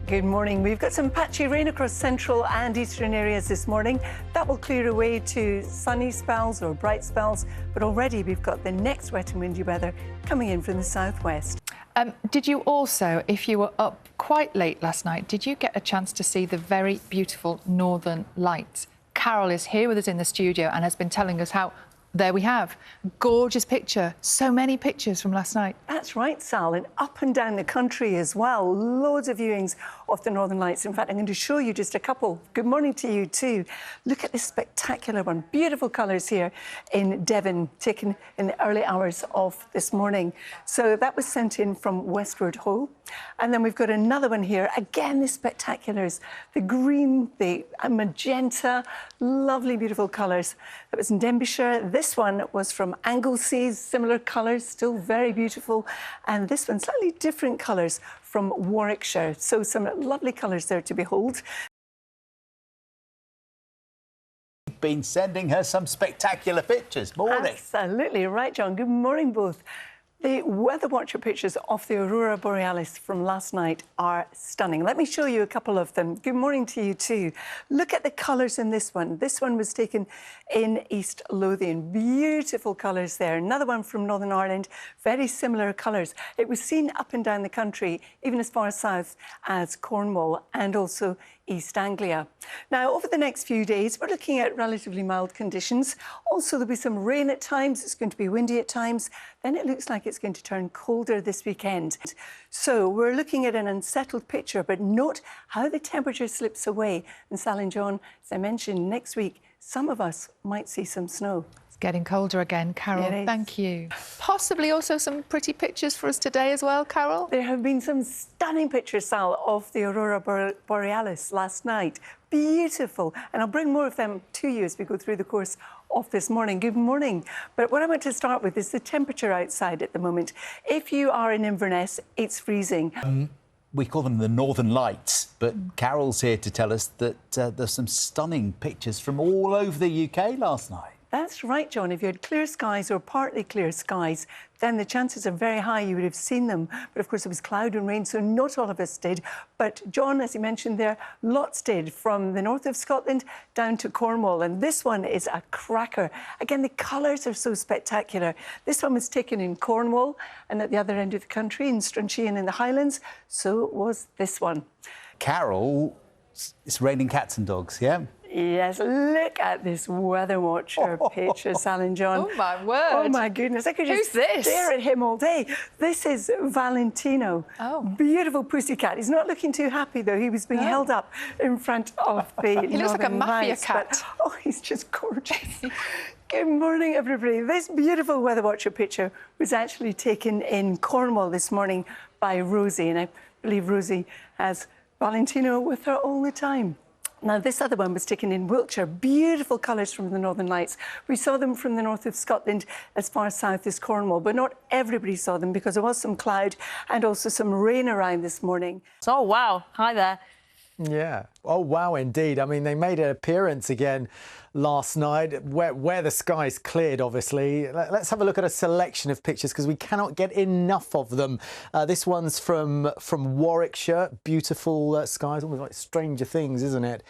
Good morning. We've got some patchy rain across central and eastern areas this morning. That will clear away to sunny spells or bright spells, but already we've got the next wet and windy weather coming in from the southwest. Did you also, if you were up quite late last night, did you get a chance to see the very beautiful northern lights? Carol is here with us in the studio and has been telling us how, there we have, gorgeous picture, so many pictures from last night. That's right, Sal, and up and down the country as well. Loads of viewings of the Northern Lights. In fact, I'm going to show you just a couple. Good morning to you too. Look at this spectacular one. Beautiful colours here in Devon, taken in the early hours of this morning. So that was sent in from Westward Ho. And then we've got another one here. Again, the spectaculars. The green, the magenta, lovely, beautiful colours. That was in Denbighshire. This one was from Anglesey, similar colours, still very beautiful. And this one, slightly different colours from Warwickshire. So some lovely colours there to behold. Been sending her some spectacular pictures. Morning. Absolutely right, John. Good morning, both. The weather watcher pictures of the aurora borealis from last night are stunning. Let me show you a couple of them. Good morning to you too. Look at the colours in this one. This one was taken in East Lothian. Beautiful colours there. Another one from Northern Ireland. Very similar colours. It was seen up and down the country, even as far south as Cornwall and also East Anglia. Now, over the next few days, we're looking at relatively mild conditions. Also, there'll be some rain at times. It's going to be windy at times. Then it looks like it's going to turn colder this weekend. So we're looking at an unsettled picture, but note how the temperature slips away. And Sal and John, as I mentioned, next week, some of us might see some snow. It's getting colder again, Carol. Thank you. Possibly also some pretty pictures for us today as well, Carol? There have been some stunning pictures, Sal, of the aurora borealis last night. Beautiful. And I'll bring more of them to you as we go through the course of this morning. Good morning. But what I want to start with is the temperature outside at the moment. If you are in Inverness, it's freezing. We call them the Northern Lights, but Carol's here to tell us that there's some stunning pictures from all over the UK last night. That's right, John. If you had clear skies or partly clear skies, then the chances are very high you would have seen them. But of course, it was cloud and rain, so not all of us did. But John, as you mentioned there, lots did, from the north of Scotland down to Cornwall. And this one is a cracker. Again, the colours are so spectacular. This one was taken in Cornwall and at the other end of the country, in Strunchian in the Highlands. So was this one. Carol, it's raining cats and dogs, yeah? Yes, look at this weather watcher picture, Sal and John. Oh, my word. Oh, my goodness. I could just stare at him all day. This is Valentino. Oh. Beautiful pussycat. He's not looking too happy, though. He was being held up in front of the He looks like a mafia cat. But, oh, he's just gorgeous. Good morning, everybody. This beautiful weather watcher picture was actually taken in Cornwall this morning by Rosie, and I believe Rosie has Valentino with her all the time. Now, this other one was taken in Wiltshire. Beautiful colours from the Northern Lights. We saw them from the north of Scotland as far south as Cornwall, but not everybody saw them because there was some cloud and also some rain around this morning. Oh, wow. Hi there. Yeah. Oh, wow, indeed. I mean, they made an appearance again last night where the skies cleared, obviously. Let's have a look at a selection of pictures because we cannot get enough of them. This one's from Warwickshire. Beautiful skies, almost like Stranger Things, isn't it?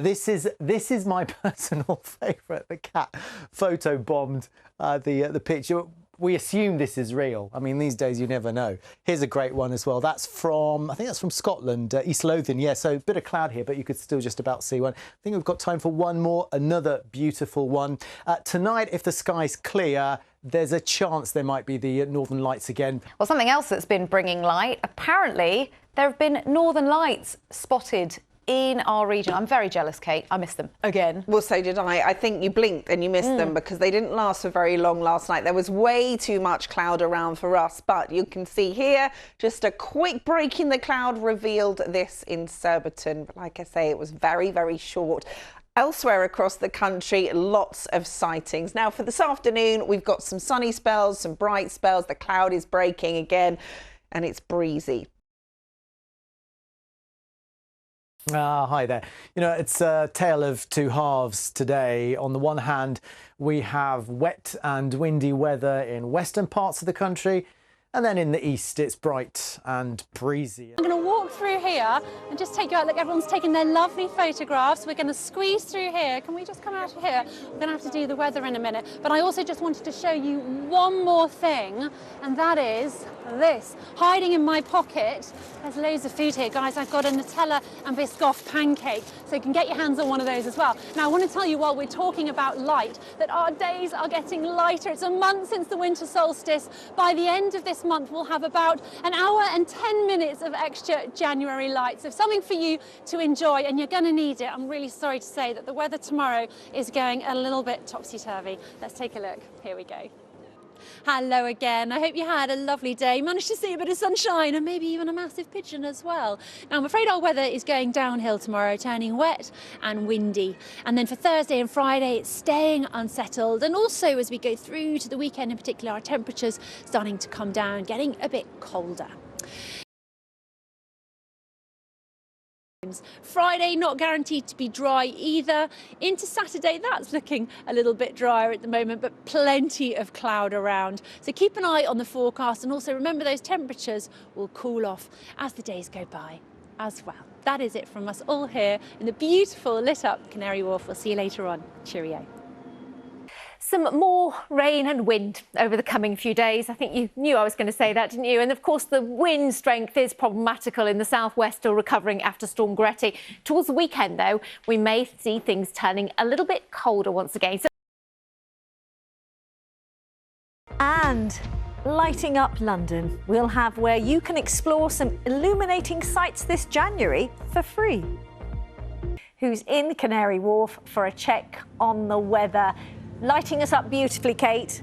This is my personal favourite. The cat photo bombed the picture. We assume this is real. I mean, these days you never know. Here's a great one as well. That's from, I think that's from Scotland, East Lothian. Yeah, so a bit of cloud here, but you could still just about see one. I think we've got time for one more, another beautiful one. Tonight, if the sky's clear, there's a chance there might be the Northern Lights again. Well, something else that's been bringing light, apparently there have been Northern Lights spotted in our region. I'm very jealous, Kate. I missed them again. Well, so did I. I think you blinked and you missed them because they didn't last for very long last night. There was way too much cloud around for us, but you can see here, just a quick break in the cloud revealed this in Surbiton. But like I say, it was very, very short. Elsewhere across the country, lots of sightings. Now, for this afternoon, we've got some sunny spells, some bright spells. The cloud is breaking again and it's breezy. Hi there. You know, it's a tale of two halves today. On the one hand, we have wet and windy weather in western parts of the country. And then in the east, it's bright and breezy. I'm going to walk through here and just take you out. Look, everyone's taking their lovely photographs. We're going to squeeze through here. Can we just come out of here? We're going to have to do the weather in a minute. But I also just wanted to show you one more thing, and that is this. Hiding in my pocket, there's loads of food here. Guys, I've got a Nutella and Biscoff pancake, so you can get your hands on one of those as well. Now, I want to tell you, while we're talking about light, that our days are getting lighter. It's a month since the winter solstice. By the end of this month, we'll have about an hour and 10 minutes of extra January light. So something for you to enjoy, and you're going to need it. I'm really sorry to say that the weather tomorrow is going a little bit topsy-turvy. Let's take a look. Here we go. Hello again. I hope you had a lovely day, managed to see a bit of sunshine and maybe even a massive pigeon as well. Now, I'm afraid our weather is going downhill tomorrow, turning wet and windy. And then for Thursday and Friday, it's staying unsettled. And also, as we go through to the weekend in particular, our temperatures starting to come down, getting a bit colder. Friday not guaranteed to be dry either. Into Saturday, that's looking a little bit drier at the moment, but plenty of cloud around. So keep an eye on the forecast, and also remember those temperatures will cool off as the days go by as well. That is it from us all here in the beautiful lit up Canary Wharf. We'll see you later on. Cheerio. Some more rain and wind over the coming few days. I think you knew I was going to say that, didn't you? And of course, the wind strength is problematical in the southwest, still recovering after Storm Gretty. Towards the weekend, though, we may see things turning a little bit colder once again. And lighting up London, we'll have where you can explore some illuminating sights this January for free. Who's in Canary Wharf for a check on the weather? Lighting us up beautifully, Kate.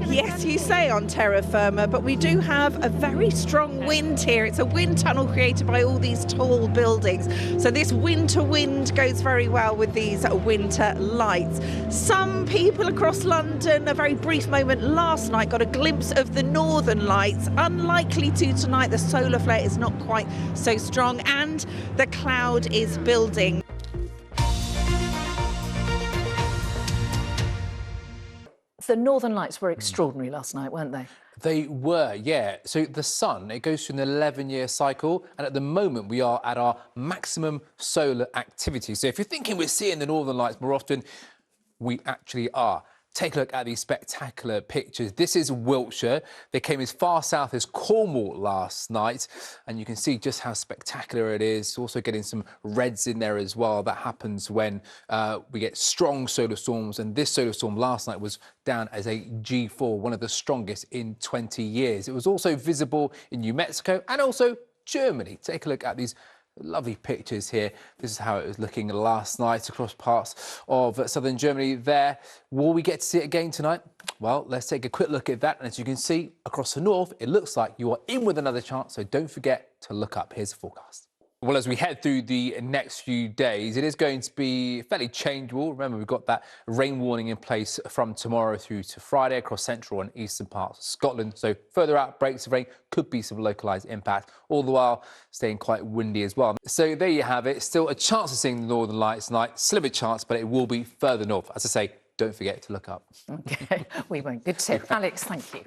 Yes, you say on terra firma, but we do have a very strong wind here. It's a wind tunnel created by all these tall buildings. So this winter wind goes very well with these winter lights. Some people across London, a very brief moment last night, got a glimpse of the northern lights. Unlikely to tonight. The solar flare is not quite so strong and the cloud is building. The northern lights were extraordinary last night, weren't they? They were, yeah. So the sun, it goes through an 11-year cycle, and at the moment we are at our maximum solar activity. So if you're thinking we're seeing the northern lights more often, we actually are. Take a look at these spectacular pictures. This is Wiltshire. They came as far south as Cornwall last night, and you can see just how spectacular it is. Also getting some reds in there as well. That happens when we get strong solar storms, and this solar storm last night was down as a G4, one of the strongest in 20 years. It was also visible in New Mexico and also Germany. Take a look at these lovely pictures here. This is how it was looking last night across parts of southern Germany there. Will we get to see it again tonight? Well, let's take a quick look at that. And as you can see across the north, it looks like you are in with another chance. So don't forget to look up. Here's the forecast. Well, as we head through the next few days, it is going to be fairly changeable. Remember, we've got that rain warning in place from tomorrow through to Friday across central and eastern parts of Scotland. So further outbreaks of rain could be some localised impact, all the while staying quite windy as well. So there you have it. Still a chance of seeing the northern lights tonight. Slim a chance, but it will be further north. As I say, don't forget to look up. OK, we won't. Good tip. Alex, thank you.